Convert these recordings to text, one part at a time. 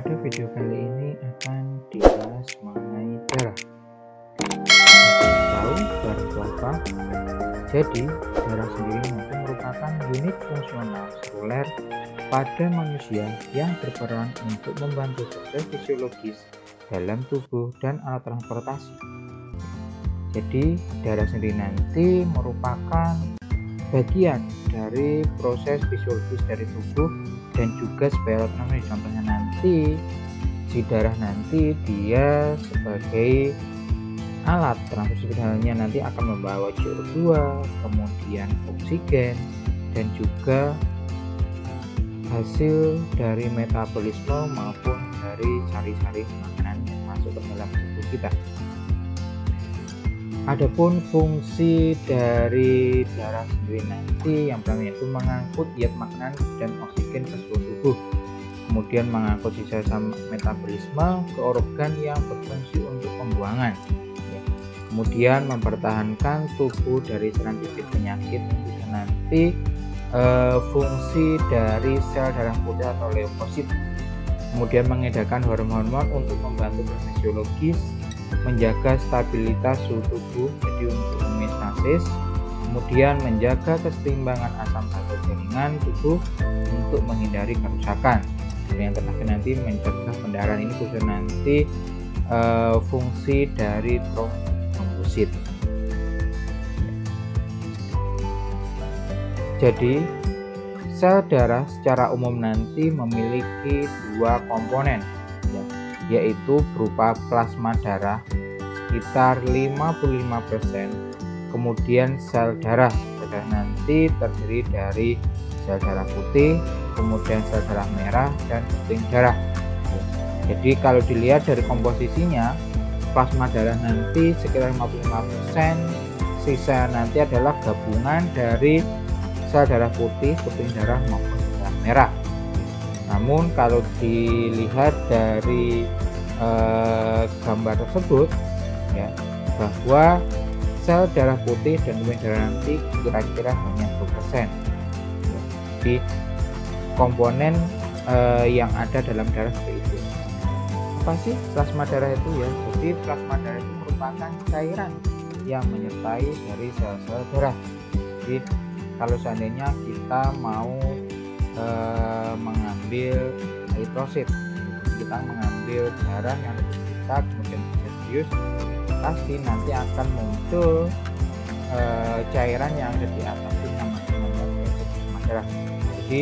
Pada video kali ini akan dibahas mengenai darah. Tahu darah itu apa? Jadi, darah sendiri itu merupakan unit fungsional seluler pada manusia yang berperan untuk membantu proses fisiologis dalam tubuh dan alat transportasi. Jadi, darah sendiri nanti merupakan bagian dari proses fisiologis dari tubuh dan juga sebagai alat transportasi. Contohnya nanti si darah nanti dia sebagai alat transportasi, halnya nanti akan membawa CO2, kemudian oksigen, dan juga hasil dari metabolisme maupun dari sari-sari makanan yang masuk ke dalam tubuh kita. Adapun fungsi dari darah sendiri nanti yang pertama yaitu mengangkut ion makanan dan oksigen ke seluruh tubuh, kemudian mengangkut sisa metabolisme ke organ yang berfungsi untuk pembuangan, kemudian mempertahankan tubuh dari serangan penyakit, bisa nanti fungsi dari sel darah putih atau leukosit, kemudian mengedarkan hormon-hormon untuk membantu berfisiologis, menjaga stabilitas suhu tubuh jadi untuk homeostasis, kemudian menjaga keseimbangan asam lambung jaringan tubuh untuk menghindari kerusakan. Yang terakhir nanti mencegah pendarahan, ini khusus nanti fungsi dari trombosit. Jadi sel darah secara umum nanti memiliki dua komponen, yaitu berupa plasma darah sekitar 55%, kemudian sel darah nanti terdiri dari sel darah putih, kemudian sel darah merah dan puting darah. Jadi kalau dilihat dari komposisinya, plasma darah nanti sekitar 55%, sisa nanti adalah gabungan dari sel darah putih, puting darah maupun darah merah. Namun kalau dilihat dari gambar tersebut, bahwa sel darah putih dan puting darah nanti kira-kira hanya 2%. Di komponen yang ada dalam darah seperti itu. Apa sih plasma darah itu ya? Jadi plasma darah itu merupakan cairan yang menyertai dari sel-sel darah. Jadi kalau seandainya kita mau mengambil eritrosit, kita mengambil darah yang ada di kita, kemudian serius, pasti nanti akan muncul cairan yang ada di atas itu yang namanya plasma darah. Jadi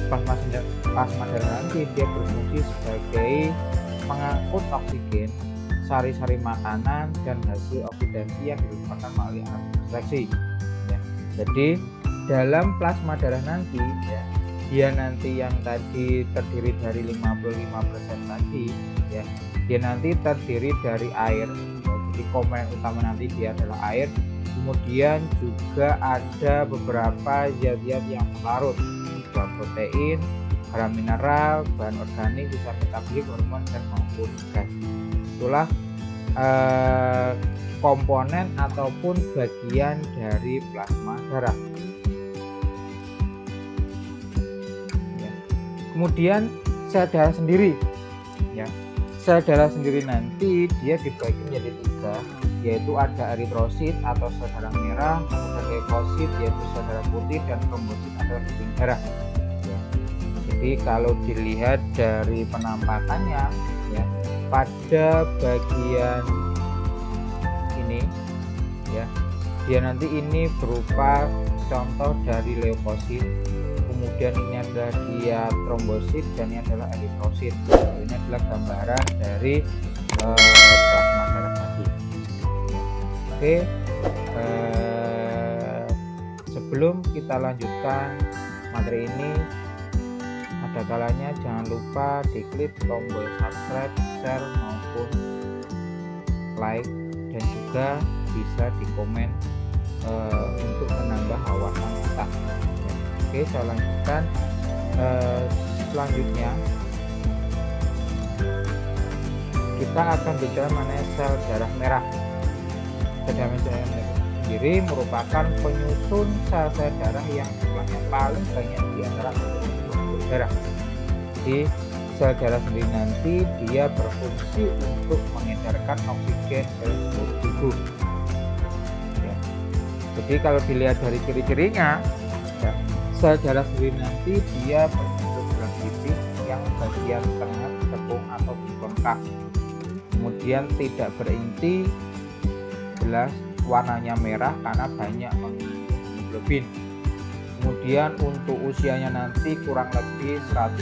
plasma darah nanti dia berfungsi sebagai pengangkut oksigen, sari-sari makanan, dan hasil oksidasi yang dilakukan melalui alat seleksi. Jadi dalam plasma darah nanti dia nanti yang tadi terdiri dari 55% tadi dia nanti terdiri dari air. Jadi komponen utama nanti dia adalah air, kemudian juga ada beberapa zat-zat yang larut, bahan protein, garam mineral, bahan organik, sisa metabolik, hormon, dan maupun gas. Itulah komponen ataupun bagian dari plasma darah. Kemudian sel darah sendiri, sel darah sendiri nanti dia dibagi menjadi 3, yaitu ada eritrosit atau sel darah merah, kemudian leukosit yaitu sel darah putih, dan trombosit adalah puting darah. Jadi kalau dilihat dari penampakannya, pada bagian ini, dia nanti ini berupa contoh dari leukosit. Kemudian ini adalah dia trombosit dan ini adalah eritrosit. Ini adalah gambaran dari plasma darah tadi. Oke, sebelum kita lanjutkan materi ini, ada kalanya jangan lupa diklik tombol subscribe, share maupun like, dan juga bisa dikomen untuk menambah wawasan kita. Oke, saya lanjutkan. Selanjutnya kita akan bicara mengenai sel darah merah. Sel darah merah sendiri merupakan penyusun sel-sel darah yang jumlahnya paling banyak di antara darah. Jadi sel darah sendiri nanti dia berfungsi untuk mengedarkan oksigen ke seluruh tubuh. Ya. Jadi kalau dilihat dari ciri-cirinya, ya, sel darah sendiri nanti dia berbentuk bulat tipis yang bagian tengah tepung atau konkaf. Kemudian tidak berinti, jelas warnanya merah karena banyak mengandung hemoglobin. Kemudian untuk usianya nanti kurang lebih 120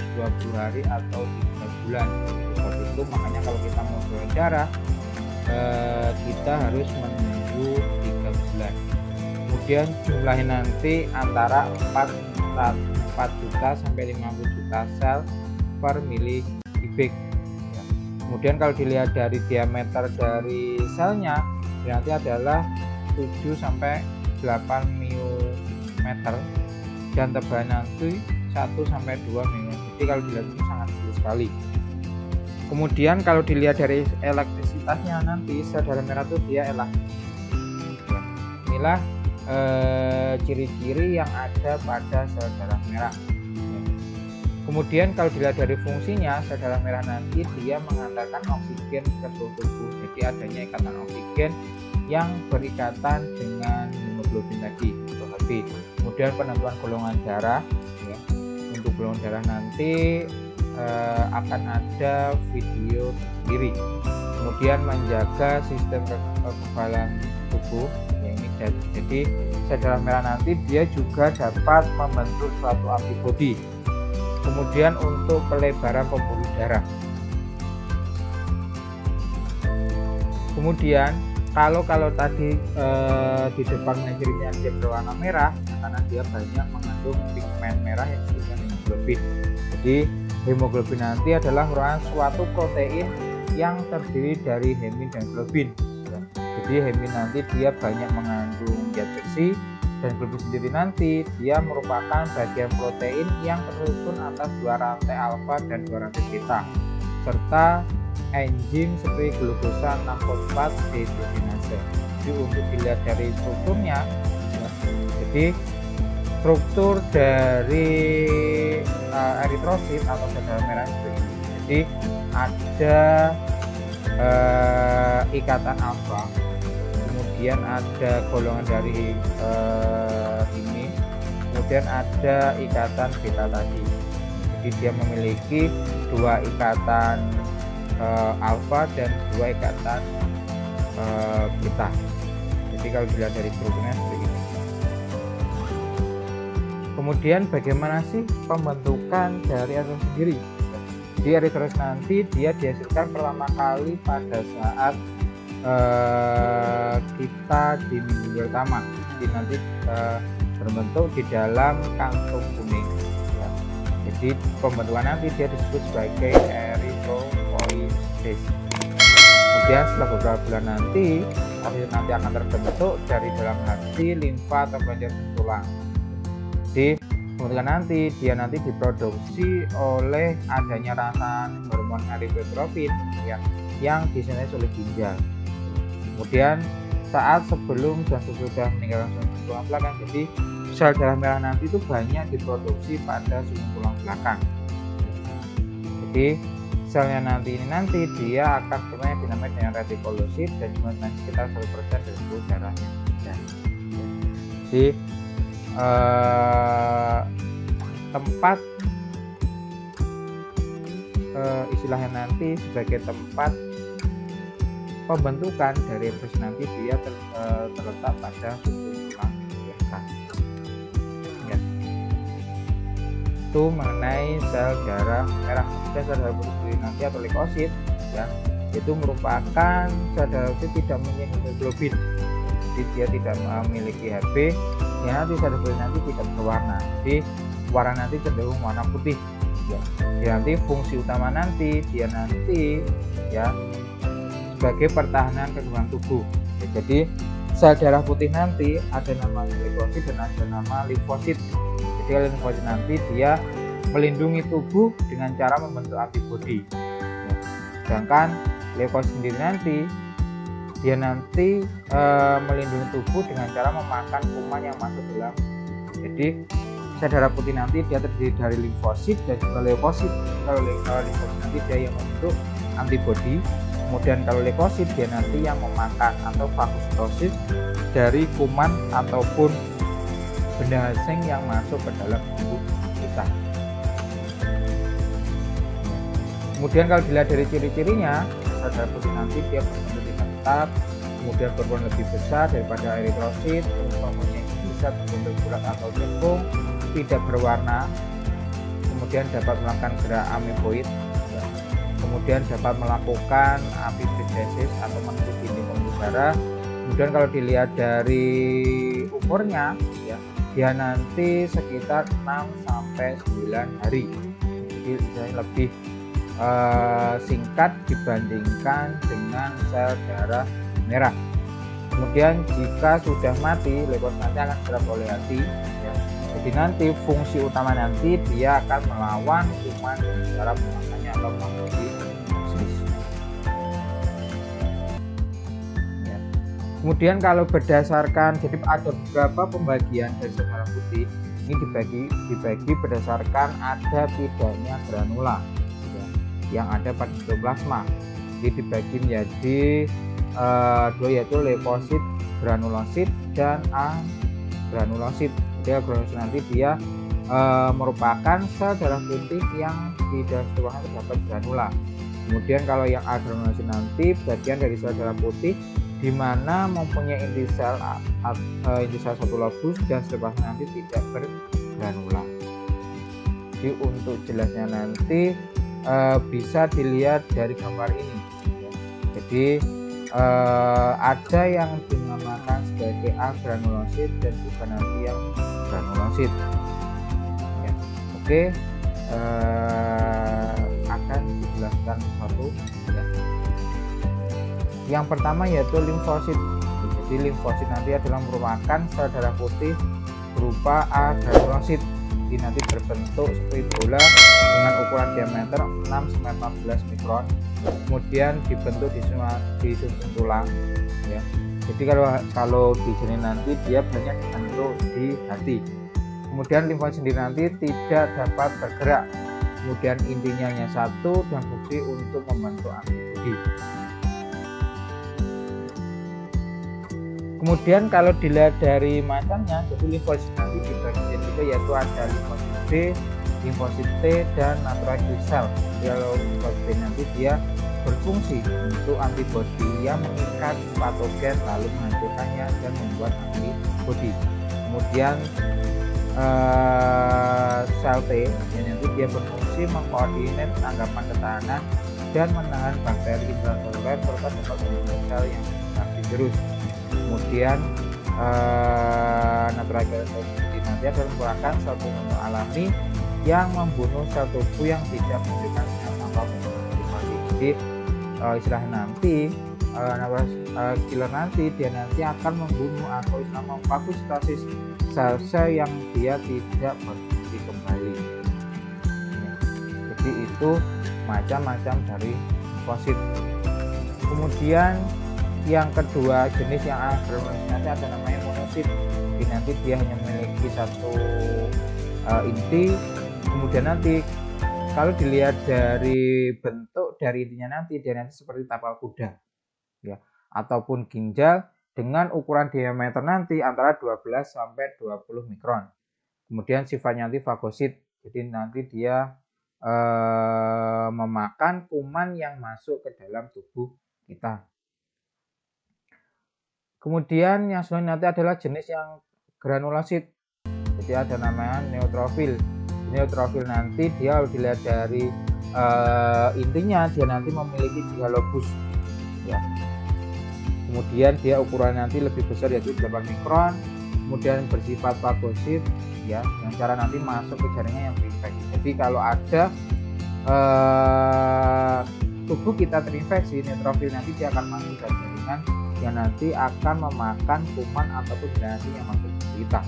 hari atau 3 bulan. Sebab itu makanya kalau kita mau donor darah kita harus menunggu 3 bulan. Kemudian jumlahnya nanti antara 4 juta sampai 50 juta sel per milikubik. Kemudian kalau dilihat dari diameter dari selnya nanti adalah 7 sampai 8 mm dan tebalnya nanti 1 sampai 2 mm. Jadi kalau dilihat itu sangat kecil sekali. Kemudian kalau dilihat dari elektrisitasnya nanti sel darah merah itu dia elastis. Inilah ciri-ciri yang ada pada sel darah merah. Kemudian kalau dilihat dari fungsinya, sel darah merah nanti dia mengantarkan oksigen ke seluruh tubuh. Jadi adanya ikatan oksigen yang berikatan dengan hemoglobin tadi atau Hb. Kemudian penentuan golongan darah, ya. Untuk golongan darah nanti akan ada video sendiri. Kemudian menjaga sistem kekebalan tubuh. Ya, ini jadi sel darah merah nanti dia juga dapat membentuk suatu antibodi. Kemudian untuk pelebaran pembuluh darah. Kemudian kalau tadi di depan cirinya dia berwarna merah karena dia banyak mengandung pigmen merah yang disebut dengan hemoglobin. Jadi hemoglobin nanti adalah merupakan suatu protein yang terdiri dari hemin dan globin. Jadi hemin nanti dia banyak mengandung zat besi, dan globin sendiri nanti dia merupakan bagian protein yang tersusun atas 2 rantai alfa dan 2 rantai beta serta enzim seperti glukosa 6-fosfat dehidrogenase. Jadi untuk dilihat dari strukturnya, ya, jadi struktur dari eritrosit atau sel darah merah seperti ini. Jadi ada ikatan alfa, kemudian ada golongan dari ini, kemudian ada ikatan beta tadi. Jadi dia memiliki 2 ikatan alfa dan 2 ikatan beta. Jadi kalau dilihat dari strukturnya seperti ini. Kemudian bagaimana sih pembentukan dari eritrosit sendiri? Jadi eritrosit nanti dia dihasilkan pertama kali pada saat kita di minggu pertama. Jadi nanti berbentuk di dalam kantung kuning. Ya. Jadi pembentukan nanti dia disebut sebagai eritropoiesis. Kemudian setelah beberapa bulan nanti akan terbentuk dari dalam hati, limfa atau kelenjar tulang. Jadi pembentukan nanti dia diproduksi oleh adanya rasahan hormon erythropoietin ya, yang disintesis oleh ginjal. Kemudian saat sebelum dan sesudah meninggalkan sumber tulang belakang, jadi sel darah merah nanti itu banyak diproduksi pada sumber tulang belakang. Jadi selnya nanti dia akan sebenarnya dinamai dengan retikulosit dan jumlahnya sekitar 1% dari seluruh darahnya. Jadi tempat istilahnya nanti sebagai tempat pembentukan dari eritrosit nanti dia terletak pada struktur tulang belakang. Ya. Itu mengenai sel darah merah. Dan sel darah putih sendiri nanti atau leukosit ya, itu merupakan sel darah putih tidak memiliki hemoglobin. Jadi dia tidak memiliki Hb. Ya, nanti sel darah putih nanti tidak berwarna. Jadi warna nanti cenderung warna putih. Ya. Dia nanti fungsi utama nanti dia ya sebagai pertahanan kekebalan tubuh. Ya, jadi sel darah putih nanti ada nama leukosit dan ada nama limfosit. Jadi kalau limfosit nanti dia melindungi tubuh dengan cara membentuk antibodi. Ya. Sedangkan leukosit sendiri nanti dia melindungi tubuh dengan cara memakan kuman yang masuk dalam. Jadi sel darah putih nanti dia terdiri dari limfosit dan juga leukosit. Kalau limfosit nanti dia yang membentuk antibodi, kemudian kalau leukosit dia nanti yang memakan atau fagositosis dari kuman ataupun benda asing yang masuk ke dalam tubuh kita. Kemudian kalau dilihat dari ciri-cirinya, sel darah putih nanti dia berbentuk tidak tetap, kemudian berwarna lebih besar daripada eritrosit, mempunyai bisa berbentuk bulat atau cekung, tidak berwarna, kemudian dapat melakukan gerak ameboid, kemudian dapat melakukan apibridesis atau menuju dinding pembuluh darah. Kemudian kalau dilihat dari umurnya, ya, dia nanti sekitar 6 sampai 9 hari. Jadi lebih singkat dibandingkan dengan sel darah merah. Kemudian jika sudah mati, leukosit nanti akan diserap oleh hati. Ya. Jadi nanti fungsi utama nanti dia akan melawan kuman dengan cara memakannya atau fagositosis. Ya. Kemudian kalau berdasarkan, jadi ada beberapa pembagian dari sel darah putih ini dibagi berdasarkan ada tidaknya granula, ya, yang ada pada sitoplasma. Jadi dibagi menjadi dua, yaitu leukosit, granulosit, dan agranulosit. Dia granulosit nanti dia merupakan sel darah putih yang tidak semuanya terdapat granula. Kemudian kalau yang agranulosit nanti bagian dari sel darah putih di mana mempunyai inti sel satu lobus dan setelahnya nanti tidak bergranula. Jadi untuk jelasnya nanti bisa dilihat dari gambar ini. Jadi ada yang dinamakan sebagai agranulosit dan juga nanti yang granulosit. Ya, oke, akan dijelaskan satu. Ya. Yang pertama yaitu limfosit. Jadi limfosit nanti adalah merupakan sel darah putih berupa agranulosit. Jadi nanti berbentuk seperti bola dengan ukuran diameter 6-14 mikron. Kemudian dibentuk di sumsum tulang, ya. Jadi kalau di sini nanti dia banyak dibentuk di hati. Kemudian limfosit sendiri nanti tidak dapat bergerak. Kemudian intinya hanya satu dan fungsi untuk membentuk antibodi. Kemudian kalau dilihat dari macamnya, jadi limfosit nanti dibagi juga, yaitu ada limfosit B, limfosit T, dan natural killer cell. Kalau limfosit B nanti dia berfungsi untuk antibodi yang mengikat patogen lalu menghancurkannya dan membuat antibodi. Kemudian sel T yang nanti dia berfungsi mengkoordinir tanggapan ketahanan dan menahan bakteri intraseluler serta dapat membentuk sel yang berinfeksi virus. Kemudian natural killer cell nanti adalah merupakan sel pembunuh alami yang membunuh sel tubuh yang tidak menunjukkan sinyal tanpa mengaktifasi. Jadi istilahnya nanti killer nanti dia nanti akan membunuh atau istilahnya memfagositosis sel-sel yang dia tidak berfungsi kembali. Ya. Jadi itu macam-macam dari limfosit. Kemudian yang kedua jenis yang agranulosit nanti ada namanya monosit. Jadi nanti dia hanya memiliki satu inti. Kemudian nanti kalau dilihat dari bentuk dari intinya nanti dia nanti seperti tapal kuda, ya, ataupun ginjal dengan ukuran diameter nanti antara 12 sampai 20 mikron. Kemudian sifatnya nanti fagosit. Jadi nanti dia memakan kuman yang masuk ke dalam tubuh kita. Kemudian yang selanjutnya nanti adalah jenis yang granulosit. Jadi ada namanya neutrofil. Neutrofil nanti dia kalau dilihat dari intinya dia nanti memiliki 3 lobus, ya. Kemudian dia ukuran nanti lebih besar yaitu 8 mikron. Kemudian bersifat fagosit, ya, dengan cara nanti masuk ke jaringan yang terinfeksi. Jadi kalau ada tubuh kita terinfeksi, neutrofil nanti dia akan masuk ke jaringan yang nanti akan memakan kuman ataupun benda asing yang masuk ke kita.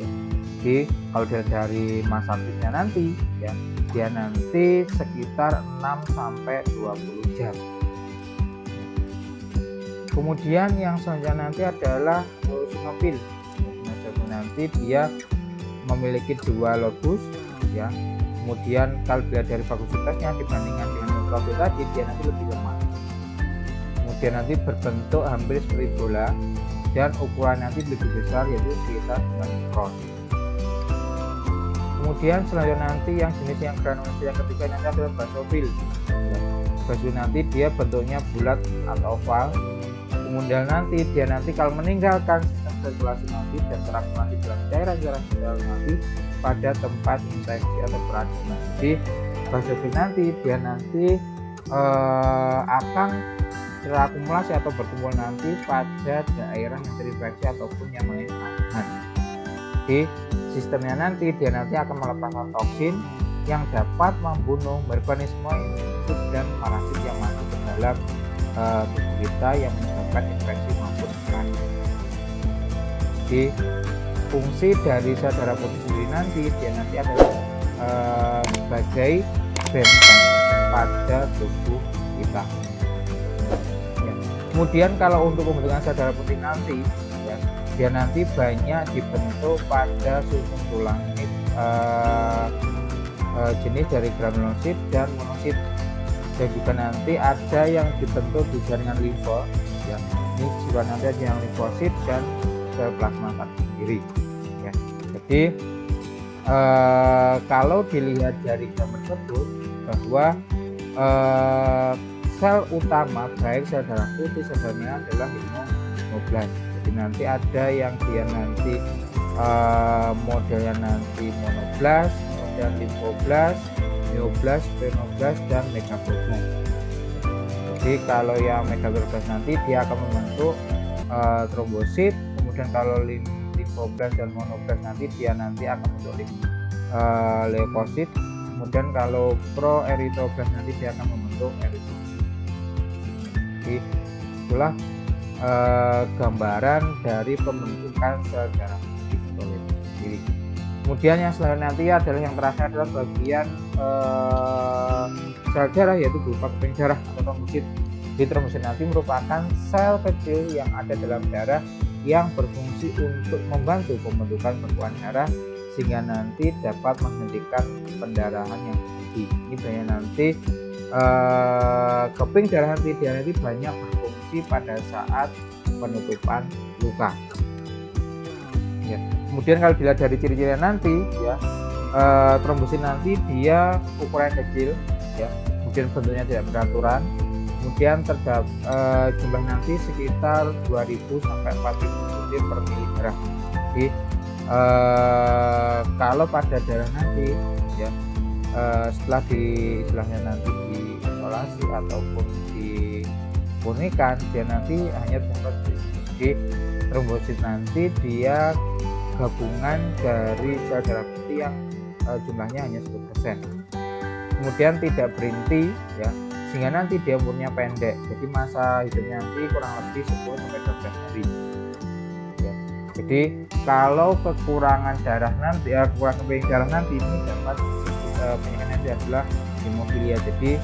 Ya. Jadi kalau dari masa aktifnya nanti, ya, dia nanti sekitar 6 sampai 20 jam. Kemudian yang selanjutnya nanti adalah eosinofil. Nanti dia memiliki 2 lobus ya. Kemudian kalau dilihat dari fagositasnya dibandingkan dengan neutrofil tadi, dia nanti lebih lemah. Kemudian nanti berbentuk hampir seperti bola dan ukuran nanti lebih besar, yaitu sekitar 9 mikron. Kemudian selanjutnya nanti yang jenis yang granulasi yang ketiga nanti adalah basofil. Basofil nanti dia bentuknya bulat atau oval. Kemudian nanti dia kalau meninggalkan sistem sirkulasi nanti dan terakumulasi dalam cairan-cairan sel nanti pada tempat infeksi atau peradangan. Jadi basofil nanti dia akan terakumulasi atau berkumpul nanti pada daerah yang terinfeksi ataupun yang mengalami peradangan. Jadi sistemnya nanti dia akan melepaskan toksin yang dapat membunuh organisme infeksius dan parasit yang masuk ke dalam tubuh kita yang menyebabkan infeksi maupun peradangan. Jadi fungsi dari sel darah putih sendiri nanti dia adalah sebagai benteng pada tubuh kita. Ya. Kemudian kalau untuk pembentukan sel darah putih nanti ya, dia banyak dibentuk pada susun tulang ini jenis dari granulosit dan monosit, dan juga nanti ada yang dibentuk di jaringan limfe ya. Ini juga nanti ada yang limfosit dan sel plasma sendiri ya. Jadi kalau dilihat dari gambar tersebut bahwa sel utama baik sel darah putih sel darah merah adalah hemoglobin. Jadi nanti ada yang dia modelnya nanti monoblas, kemudian limfoblas, neoblas, sphenoblast, dan megabloblas. Jadi kalau yang megabloblas nanti dia akan membentuk trombosit, kemudian kalau limfoblas dan monoblas nanti dia akan membentuk leukosit, kemudian kalau proerythroblast nanti dia akan membentuk eritrosit. Jadi itulah gambaran dari pembentukan sel darah putih sendiri. Kemudian yang selanjutnya nanti adalah yang terakhir adalah bagian sel darah, yaitu berupa keping darah atau trombosit. Di trombosit nanti merupakan sel kecil yang ada dalam darah yang berfungsi untuk membantu pembentukan bekuan darah sehingga nanti dapat menghentikan pendarahan yang terjadi. Ini banyak nanti keping darah nanti banyak berfungsi pada saat penutupan luka. Ya. Kemudian kalau dilihat dari ciri-cirinya nanti ya, trombosit nanti dia ukuran kecil ya, kemudian bentuknya tidak beraturan, kemudian terdapat jumlah nanti sekitar 2000 sampai 4000 butir per mili darah. Jadi kalau pada darah nanti ya, setelah istilahnya nanti diisolasi ataupun dipurnikan, dia nanti hanya trombosit. Jadi trombosit nanti dia gabungan dari sel darah putih yang jumlahnya hanya 10%. Kemudian tidak berinti ya, sehingga nanti dia umurnya pendek. Jadi masa hidupnya nanti kurang lebih 10 sampai 12 hari. Ya. Jadi kalau kekurangan darah nanti kekurangan keping darah nanti ini dapat penyakit nanti adalah hemofilia. Jadi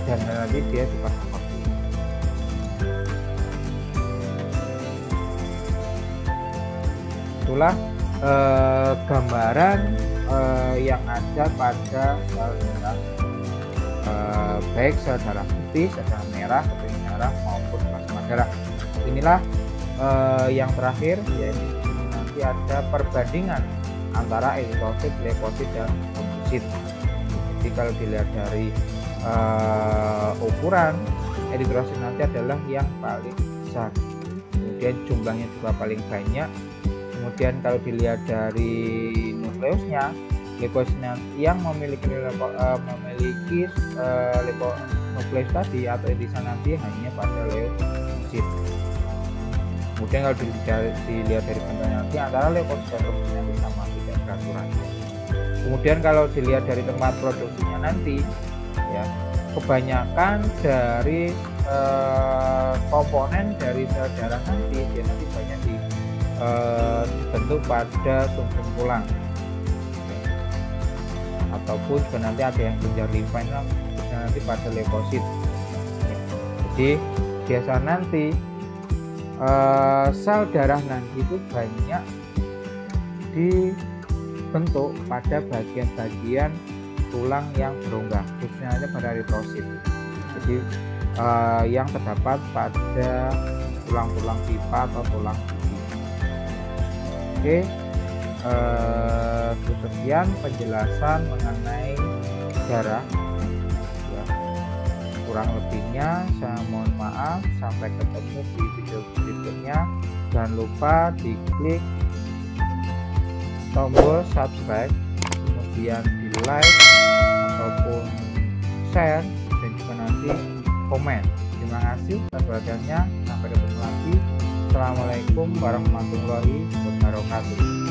dan nanti dia cepat seperti itulah gambaran yang ada pada sel darah baik sel darah putih, sel darah merah, keping darah maupun plasma darah. Inilah yang terakhir yaitu nanti ada perbandingan antara eritrosit, leukosit, dan trombosit. Jadi kalau dilihat dari ukuran, eritrosit nanti adalah yang paling besar, kemudian jumlahnya juga paling banyak. Kemudian kalau dilihat dari nukleusnya, leukositnya yang memiliki nukleus tadi atau irisan nanti hanya pada leukosit. Kemudian kalau dilihat dari bentuknya nanti antara leukosit dan trombosit nanti sama, tidak beraturan. Kemudian kalau dilihat dari tempat produksinya nanti ya, kebanyakan dari komponen dari sel darah nanti dia nanti banyak dibentuk pada sumsum tulang ataupun juga nanti ada yang kelenjar limfa nanti pada leukosit. Jadi biasa nanti sel darah nanti itu banyak terbentuk pada bagian-bagian tulang yang berongga, khususnya pada retrosit. Jadi yang terdapat pada tulang-tulang pipa atau tulang gigi. Oke, sekian penjelasan mengenai darah. Ya, kurang lebihnya saya mohon maaf. Sampai ketemu di video berikutnya. Jangan lupa diklik tombol subscribe, kemudian di like ataupun share, dan juga nanti komen. Terima kasih atas perhatiannya. Sampai ketemu lagi. Assalamualaikum warahmatullahi wabarakatuh.